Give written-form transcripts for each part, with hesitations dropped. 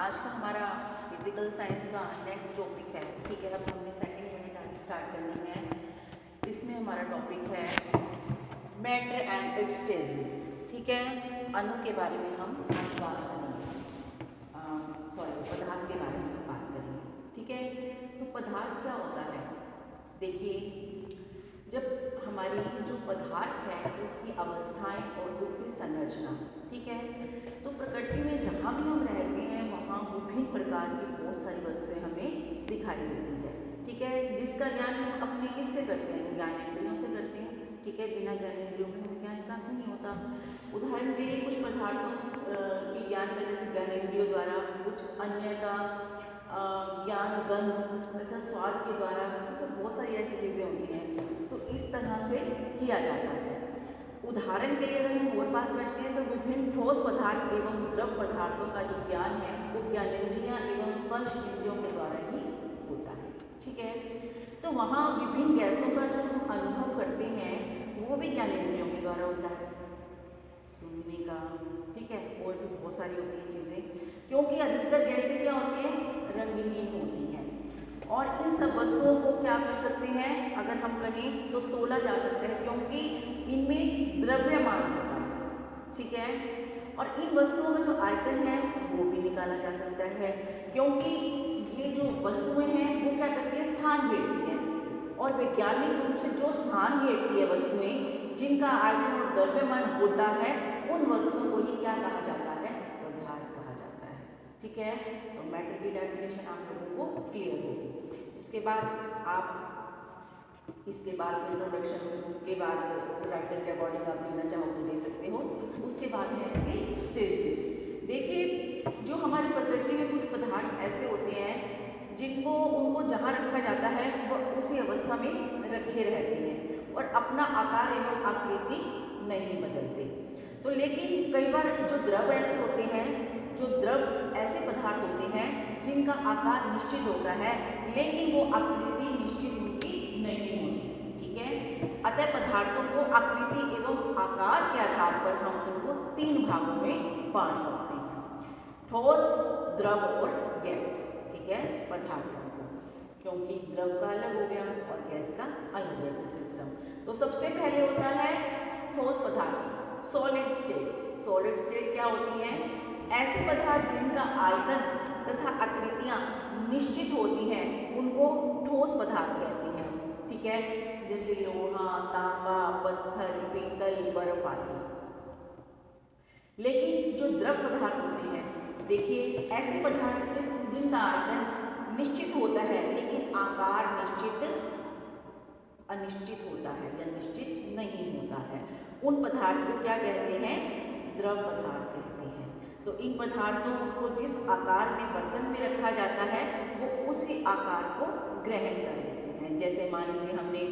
आज का हमारा फिजिकल साइंस का नेक्स्ट टॉपिक है। ठीक है, अब हमने सेकंड यूनिट आज स्टार्ट करनी है। इसमें हमारा टॉपिक है मैटर एंड इट्स स्टेजेस। ठीक है, अणु के बारे में हम आज बात करेंगे, पदार्थ के बारे में बात करेंगे। ठीक है, तो पदार्थ क्या होता है? देखिए, जब हमारी जो पदार्थ है उसकी अवस्थाएं और उसकी संरचना, ठीक है, तो प्रकृति में जहाँ भी हम रहते हैं वहाँ विभिन्न प्रकार की बहुत सारी वस्तुएं हमें दिखाई देती है। ठीक है, जिसका ज्ञान हम अपने किससे करते हैं? ज्ञानेंद्रियों से करते हैं। ठीक है, बिना ज्ञानेंद्रियों में हमें ज्ञान प्राप्त नहीं होता। उदाहरण के लिए कुछ पदार्थों की ज्ञान का जैसे ज्ञानेंद्रियों द्वारा, कुछ अन्य का ज्ञान गंध तथा स्वाद के द्वारा, तो बहुत सारी ऐसी चीज़ें होती हैं। तो इस तरह से किया जाता है। उदाहरण के लिए अगर हम और बात करते हैं तो विभिन्न ठोस पदार्थ एवं द्रव पदार्थों का जो ज्ञान है वो ज्ञानेंद्रियां एवं स्पर्श इंद्रियों के द्वारा ही होता है। ठीक है, तो वहाँ विभिन्न गैसों का जो हम अनुभव करते हैं वो भी ज्ञानेंद्रियों के द्वारा होता है, सुनने का। ठीक है, और भी बहुत सारी होती है चीज़ें, क्योंकि अधिकतर गैसें क्या होती हैं? रंगहीन होती हैं। और इन सब वस्तुओं को क्या कर सकते हैं? अगर हम कहें तो तोला जा सकता है, क्योंकि इनमें द्रव्यमान होता है। ठीक है, और इन वस्तुओं का जो आयतन है वो भी निकाला जा सकता है, क्योंकि ये जो वस्तुएं हैं वो क्या करती है? स्थान घेरती हैं। और वैज्ञानिक रूप से जो स्थान घेरती है वस्तुएं, जिनका आयतन और द्रव्यमान होता है, उन वस्तुओं को ही क्या कहा जाता है? पदार्थ कहा जाता है। ठीक है, तो मैटर की डेफिनेशन आप लोगों को क्लियर होगी। उसके बाद आप इसके बाद इंट्रोडक्शन के बाद राइटर के अकॉर्डिंग आप लेना चाहो तो ले सकते हो। उसके बाद है इसके स्टेजेस। देखिए, जो हमारी प्रकृति में कुछ पदार्थ ऐसे होते हैं जिनको उनको जहाँ रखा जाता है वह उसी अवस्था में रखे रहते हैं और अपना आकार एवं आकृति नहीं बदलते। तो लेकिन कई बार जो द्रव ऐसे होते हैं, जो द्रव ऐसे पदार्थ होते हैं जिनका आकार निश्चित होता है लेकिन वो आकृति निश्चित उनकी नहीं होती। ठीक है, अतः पदार्थों को आकृति एवं आकार के आधार पर हम उनको तीन भागों में बांट सकते हैं, ठोस, द्रव और गैस। ठीक है, पदार्थों को, क्योंकि द्रव का अलग हो गया और गैस का अलग हो गया सिस्टम। तो सबसे पहले होता है ठोस पदार्थ, सॉलिड स्टेट। सॉलिड स्टेट क्या होती है? ऐसे पदार्थ जिनका आयतन तथा आकृतियां निश्चित होती हैं उनको ठोस पदार्थ कहते हैं। ठीक है, जैसे लोहा, तांबा, पत्थर, पीतल, बर्फ आदि। लेकिन जो द्रव पदार्थ होते हैं, देखिए, ऐसे पदार्थ जिनका आयतन निश्चित होता है लेकिन आकार अनिश्चित होता है या निश्चित नहीं होता है, उन पदार्थ को क्या कहते हैं? द्रव पदार्थ कहते हैं। तो इन पदार्थों को जिस आकार में बर्तन में रखा जाता है वो उसी आकार को ग्रहण कर लेते हैं। जैसे मान लीजिए हमने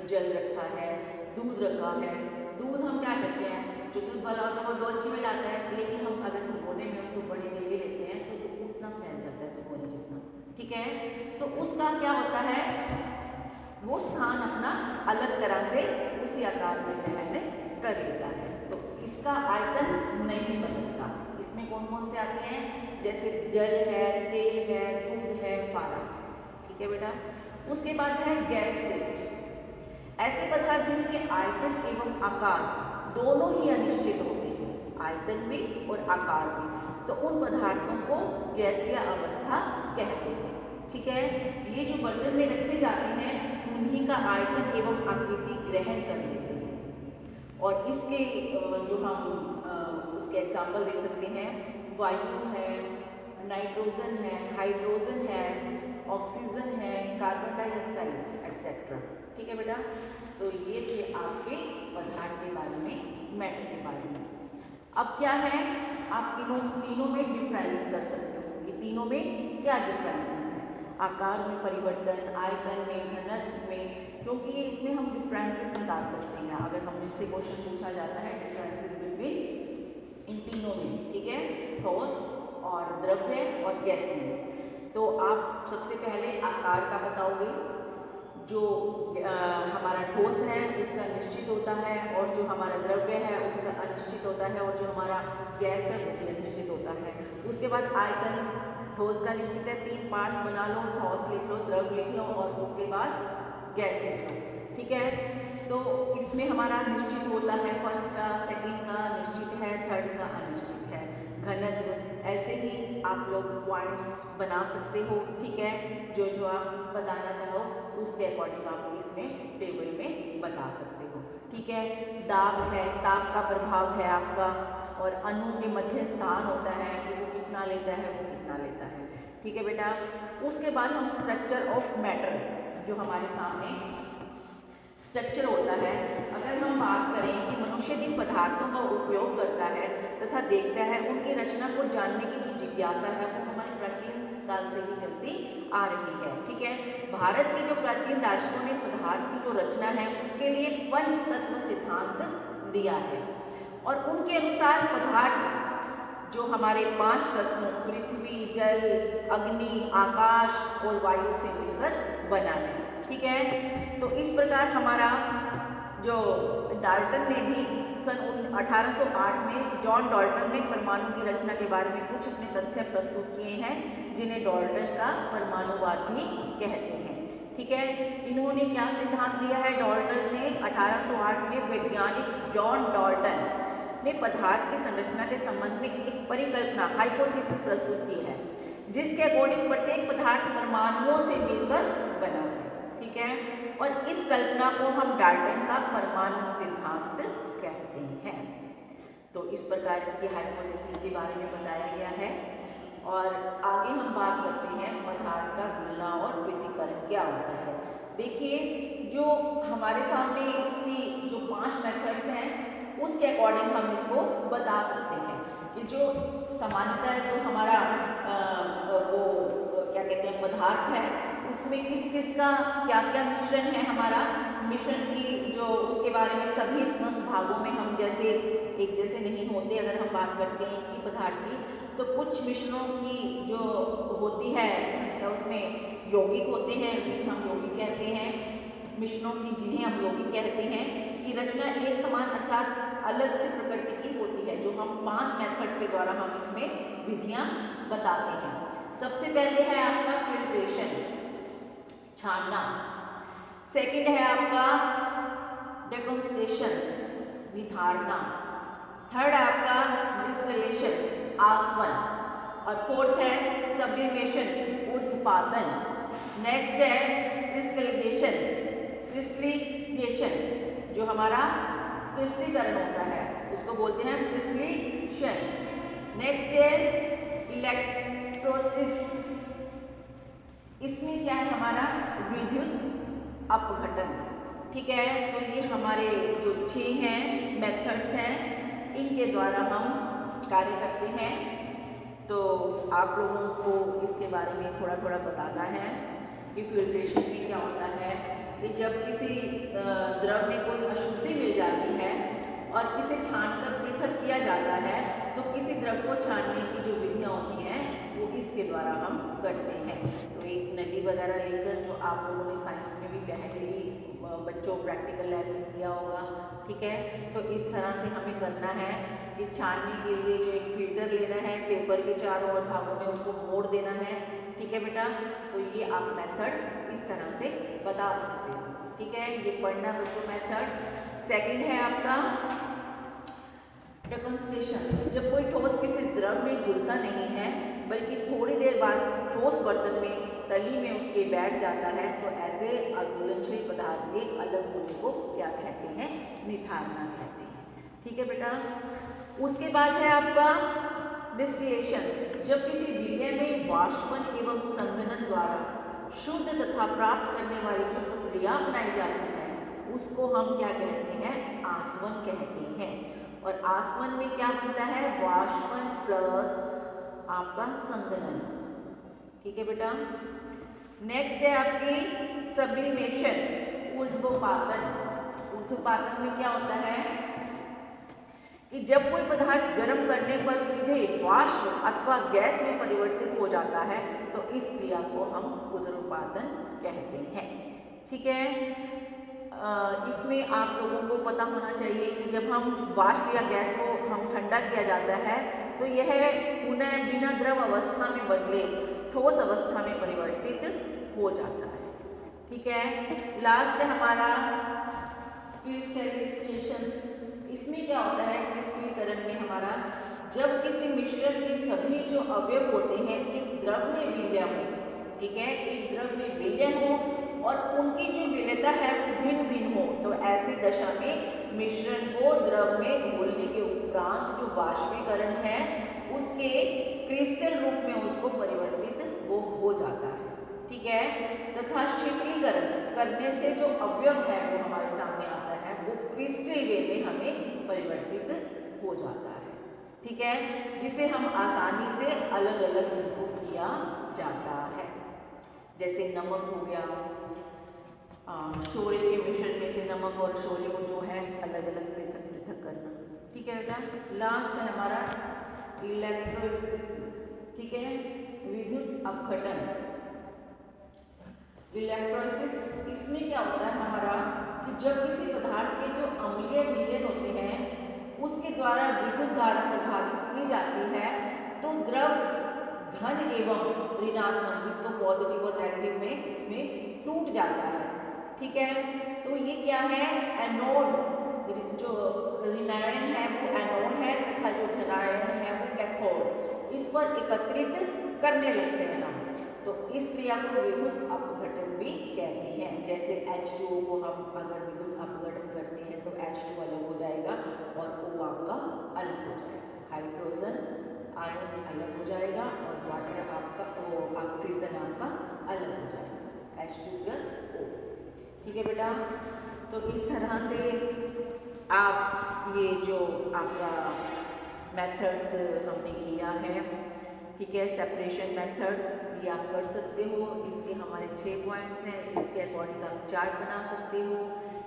जल रखा है, दूध रखा है। दूध हम क्या करते हैं? जो दूध वाला होता है वो डोलची में जाता है, लेकिन हम अगर भगोने में उसको बड़े में ले लेते हैं तो वो उतना फैल जाता है भगोने जितना। ठीक है, तो उसका क्या होता है? वो स्थान अपना अलग तरह से उसी आकार में ग्रहण कर लेता है। तो इसका आयतन नहीं बदलता। इसमें कौन कौन से आते हैं? जैसे जल है, तेल है, दूध है, पारा। ठीक है बेटा। उसके बाद है गैस स्टेट। ऐसे पदार्थ जिनके आयतन एवं आकार दोनों ही अनिश्चित होते हैं, आयतन भी और आकार भी, तो उन पदार्थों को गैसीय अवस्था कहते हैं। ठीक है, ये जो बर्तन में रखे जाते हैं उन्हीं का आयतन एवं आकृति ग्रहण कर लेते हैं। और इसके जो हम उसके एग्जाम्पल दे सकते हैं, वायु है, नाइट्रोजन है, हाइड्रोजन है, ऑक्सीजन है, कार्बन डाइऑक्साइड एक्सेट्रा। ठीक है बेटा, तो ये थे आपके पदार्थ के बारे में, मैटर के बारे में। अब क्या है, आप तीनों में डिफरेंस कर सकते हो। ये तीनों में क्या डिफरेंसेस हैं? आकार में परिवर्तन, आयतन में, घनत्व में, क्योंकि ये इसमें हम डिफरेंसेस निकाल सकते हैं। अगर हमसे क्वेश्चन पूछा जाता है डिफरेंसेस बिटवीन इन तीनों में, ठीक है, ठोस और द्रव्य और गैसीय, तो आप सबसे पहले आकार का बताओगे। जो हमारा ठोस है उसका निश्चित होता है, और जो हमारा द्रव्य है उसका अनिश्चित होता है, और जो हमारा गैस है वो भी अनिश्चित होता है। उसके बाद आयतन, ठोस का निश्चित है, 3 पार्ट्स बना लो, ठोस लिख लो, द्रव लिख लो और उसके बाद गैस लिख लो, ठीक है। तो इसमें हमारा निश्चित होता है फर्स्ट का, सेकंड का निश्चित है, थर्ड का अनिश्चित है। घनत्व ऐसे ही आप लोग पॉइंट्स बना सकते हो, ठीक है। जो जो आप बताना चाहो उसके अकॉर्डिंग आप इसमें टेबल में बता सकते हो, ठीक है। दाब है, ताप का प्रभाव है आपका, और अणु के मध्य स्थान होता है कि वो कितना लेता है, वो कितना लेता है, ठीक है बेटा। उसके बाद हम स्ट्रक्चर ऑफ मैटर, जो हमारे सामने स्ट्रक्चर होता है, अगर हम बात करें कि मनुष्य जिन पदार्थों का उपयोग करता है तथा देखता है, उनकी रचना को जानने की जो जिज्ञासा है वो हमारे प्राचीन काल से ही चलती आ रही है, ठीक है। भारत के जो प्राचीन दार्शनिकों ने पदार्थ की जो रचना है उसके लिए पंच तत्व सिद्धांत दिया है, और उनके अनुसार पदार्थ जो हमारे 5 तत्वों पृथ्वी, जल, अग्नि, आकाश और वायु से मिलकर बना है, ठीक है। तो इस प्रकार हमारा जो डाल्टन ने भी सन 1808 में जॉन डाल्टन ने परमाणु की रचना के बारे में कुछ अपने तथ्य प्रस्तुत किए हैं, जिन्हें डाल्टन का परमाणुवाद भी कहते हैं, ठीक है। इन्होंने क्या सिद्धांत दिया है, डाल्टन ने 1808 में वैज्ञानिक जॉन डाल्टन ने पदार्थ की संरचना के संबंध में एक परिकल्पना हाइपोथेसिस प्रस्तुत की है, जिसके अकॉर्डिंग प्रत्येक पदार्थ परमाणुओं से मिलकर बना है, ठीक है। और इस कल्पना को हम डाल्टन का परमाणु सिद्धांत कहते हैं। तो इस प्रकार इसकी हाइपोथेसिस के बारे में बताया गया है। और आगे हम बात करते हैं पदार्थ का गलना और पृथक्करण क्या होता है। देखिए, जो हमारे सामने इसकी जो 5 मेथड्स हैं उसके अकॉर्डिंग हम इसको बता सकते हैं कि जो सामान्यतः जो हमारा वो क्या कहते हैं पदार्थ है उसमें किस किस का क्या क्या मिश्रण है, हमारा मिश्रण की जो उसके बारे में सभी समस्त भागों में हम जैसे एक जैसे नहीं होते। अगर हम बात करते हैं कि पदार्थ की, तो कुछ मिश्रणों की जो होती है उसमें यौगिक होते हैं, जिसे हम यौगिक कहते हैं, मिश्रणों की जिन्हें हम यौगिक कहते हैं, की रचना एक समान अर्थात अलग से प्रकृति की होती है, जो हम 5 मेथड्स के द्वारा हम इसमें विधियां बताते हैं। सबसे पहले है आपका फिल्ट्रेशन, छानना। सेकंड है आपका डेकॉन्स्टेशंस, निथारना। थर्ड है आपका डिस्टिलेशंस, आसवन। और फोर्थ है सब्लिमेशन, ऊर्ध्वपातन। नेक्स्ट है क्रिस्टलीकरण, जो हमारा क्रिस्टलीकरण होता है उसको बोलते हैं क्रिस्टलीशन। नेक्स्ट है इलेक्ट्रोसिस, इसमें क्या है हमारा विद्युत अपघटन, ठीक है। तो ये हमारे जो 6 हैं मेथड्स हैं, इनके द्वारा हम कार्य करते हैं। तो आप लोगों को इसके बारे में थोड़ा थोड़ा बताना है कि फिल्ट्रेशन में क्या होता है कि जब किसी द्रव में कोई अशुद्धि मिल जाती है और इसे छानकर पृथक किया जाता है, तो किसी द्रव को छानने की जो विधियाँ होती हैं वो इसके द्वारा हम करते हैं। तो एक नली वगैरह लेकर, जो आप लोगों ने साइंस में भी पहले भी बच्चों प्रैक्टिकल लैब में किया होगा, ठीक है। तो इस तरह से हमें करना है कि छानने के लिए जो एक फिल्टर लेना है, पेपर के चारों ओर भागों में उसको मोड़ देना है, ठीक है बेटा। तो ये आप मेथड इस तरह से बता सकते हो, ठीक है। ये पढ़ना बच्चों मेथड। सेकंड है आपका डेकॉन्स्टेशंस, जब कोई ठोस किसी द्रव में घुलता नहीं है बल्कि थोड़ी देर बाद ठोस बर्तन में तली में उसके बैठ जाता है, तो ऐसे अघुलनशील पदार्थ के अलग होने को क्या कहते हैं, निथारना कहते हैं, ठीक है बेटा। उसके बाद है आपका डिस्टिलेशंस, जब किसी विलय में वाष्पन एवं संघनन द्वारा शुद्ध तथा प्राप्त करने वाली जो प्रक्रिया अपनाई जाती है उसको हम क्या कहते हैं, आसवन कहते हैं। और आसवन में क्या बनता है, वाष्पन प्लस आपका संघनन, ठीक है बेटा। नेक्स्ट है आपकी सब्लिमेशन, ऊर्ध्वपातन। ऊर्ध्वपातन में क्या होता है कि जब कोई पदार्थ गर्म करने पर सीधे वाष्प अथवा गैस में परिवर्तित हो जाता है, तो इस क्रिया को हम ऊर्ध्वपातन कहते हैं, ठीक है। इसमें आप लोगों को पता होना चाहिए कि जब हम वाष्प या गैस को हम ठंडा किया जाता है तो यह पुनः बिना द्रव अवस्था में बदले ठोस अवस्था में परिवर्तित हो जाता है। ठीक है, लास्ट है हमारा क्रिस्टलाइजेशन। इसमें क्या होता है क्रिस्टलीकरण में हमारा, जब किसी मिश्रण के सभी जो अवयव होते हैं एक द्रव में विलय हो, ठीक है, एक द्रव में विलय हो और उनकी जो विलयता है वो भिन्न भिन्न हो, तो ऐसी दशा में मिश्रण को द्रव में घोलने के उपरांत जो वाष्पीकरण है उसके क्रिस्टल रूप में उसको परिवर्तित वो हो जाता है। ठीक है, तथा शीतलीकरण करने से जो अवयव है वो हमारे सामने आता है वो क्रिस्टल वे में हमें परिवर्तित हो जाता है। ठीक है, जिसे हम आसानी से अलग अलग इनपुट किया जाता है। जैसे नमक हो गया, शोरे के मिश्रण में से नमक और शोरे को जो है अलग अलग पृथक पृथक करना। ठीक है बेटा, लास्ट है हमारा इलेक्ट्रोलिसिस। ठीक है, विद्युत अपघटन। इलेक्ट्रोलिसिस इसमें क्या होता है हमारा कि जब किसी पदार्थ के जो अम्लीय विलयन होते हैं उसके द्वारा विद्युत धारा प्रभावित की जाती है तो द्रव घन एवं ऋणात्मक, जिसको पॉजिटिव और नेगेटिव में इसमें टूट जाता है। ठीक है, तो ये क्या है, एनोड, जो ऋणायन है वो एनोड है तथा जो धनायन है वो कैथोड, इस पर एकत्रित करने लगते हैं हम, तो इस क्रिया को विद्युत अपघटन भी कहते हैं। जैसे H2O को हम अगर विद्युत अपघटन करते हैं तो H2 अलग हो जाएगा और O आपका अलग हो जाएगा, हाइड्रोजन आयन अलग हो जाएगा और वाटर आपका ऑक्सीजन आपका अलग हो जाएगा, H2+O। ठीक है बेटा, तो इस तरह से आप ये जो आपका मेथड्स हमने किया है, ठीक है, सेपरेशन मेथड्स ये आप कर सकते हो। इसके हमारे 6 पॉइंट्स हैं, इसके अकॉर्डिंग आप चार्ट बना सकते हो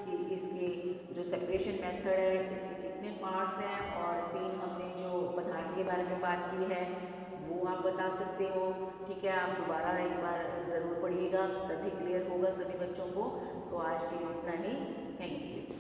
कि इसके जो सेपरेशन मेथड है इसके कितने पार्ट्स हैं, और 3 हमने जो पदार्थ के बारे में बात की है वो आप बता सकते हो। ठीक है, आप दोबारा एक बार ज़रूर पढ़िएगा तभी क्लियर होगा सभी बच्चों को। तो आज के लिए इतना ही, थैंक यू।